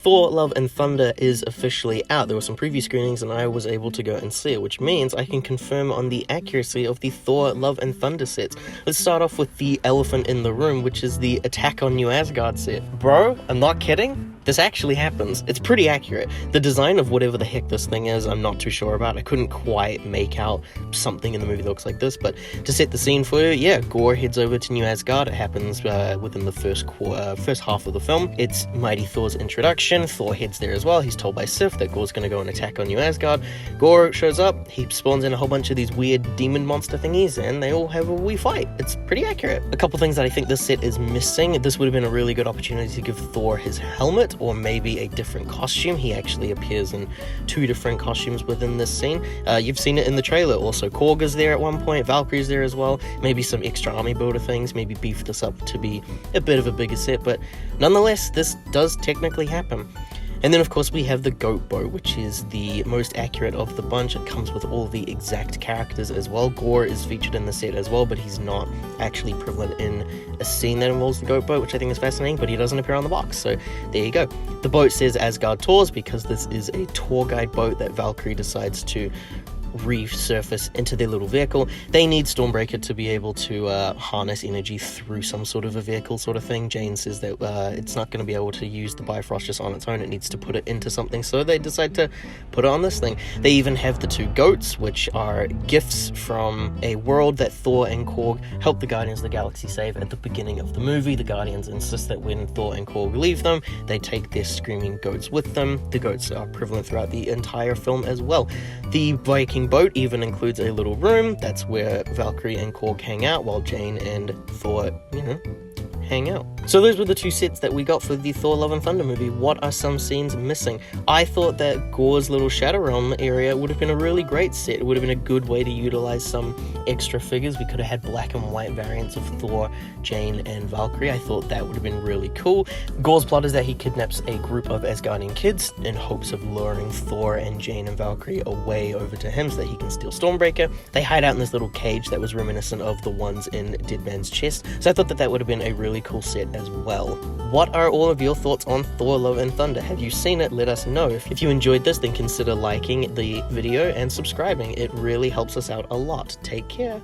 Thor Love and Thunder is officially out. There were some preview screenings and I was able to go and see it, which means I can confirm on the accuracy of the Thor Love and Thunder sets. Let's start off with the elephant in the room, which is the Attack on You Asgard set. Bro, I'm not kidding. This actually happens. It's pretty accurate. The design of whatever the heck this thing is, I'm not too sure about. I couldn't quite make out something in the movie that looks like this, but to set the scene for you, yeah, Gorr heads over to New Asgard. It happens within the first half of the film. It's Mighty Thor's introduction. Thor heads there as well. He's told by Sif that Gorr's going to go and attack on New Asgard. Gorr shows up. He spawns in a whole bunch of these weird demon monster thingies, and they all have a wee fight. It's pretty accurate. A couple things that I think this set is missing. This would have been a really good opportunity to give Thor his helmet, or maybe a different costume. He actually appears in 2 different costumes within this scene. You've seen it in the trailer. Also, Korg is there at one point. Valkyrie's there as well. Maybe some extra army builder things. Maybe beef this up to be a bit of a bigger set, but nonetheless, this does technically happen. And then, of course, we have the goat boat, which is the most accurate of the bunch. It comes with all the exact characters as well. Gorr is featured in the set as well, but he's not actually prevalent in a scene that involves the goat boat, which I think is fascinating, but he doesn't appear on the box, so there you go. The boat says Asgard Tours because this is a tour guide boat that Valkyrie decides to resurface into their little vehicle. They need Stormbreaker to be able to harness energy through some sort of a vehicle sort of thing. Jane says that it's not going to be able to use the Bifrost just on its own. It needs to put it into something, so they decide to put it on this thing. They even have the 2 goats, which are gifts from a world that Thor and Korg help the Guardians of the Galaxy save at the beginning of the movie. The Guardians insist that when Thor and Korg leave them, they take their screaming goats with them. The goats are prevalent throughout the entire film as well. The Viking boat even includes a little room. That's where Valkyrie and Korg hang out while Jane and Thor, hang out. So those were the 2 sets that we got for the Thor Love and Thunder movie. What are some scenes missing? I thought that Gorr's little Shadow Realm area would have been a really great set. It would have been a good way to utilize some extra figures. We could have had black and white variants of Thor, Jane, and Valkyrie. I thought that would have been really cool. Gorr's plot is that he kidnaps a group of Asgardian kids in hopes of luring Thor and Jane and Valkyrie away over to him so that he can steal Stormbreaker. They hide out in this little cage that was reminiscent of the ones in Dead Man's Chest. So I thought that that would have been a really cool set as well. What are all of your thoughts on Thor Love and Thunder? Have you seen it? Let us know. If you enjoyed this, then consider liking the video and subscribing. It really helps us out a lot. Take care.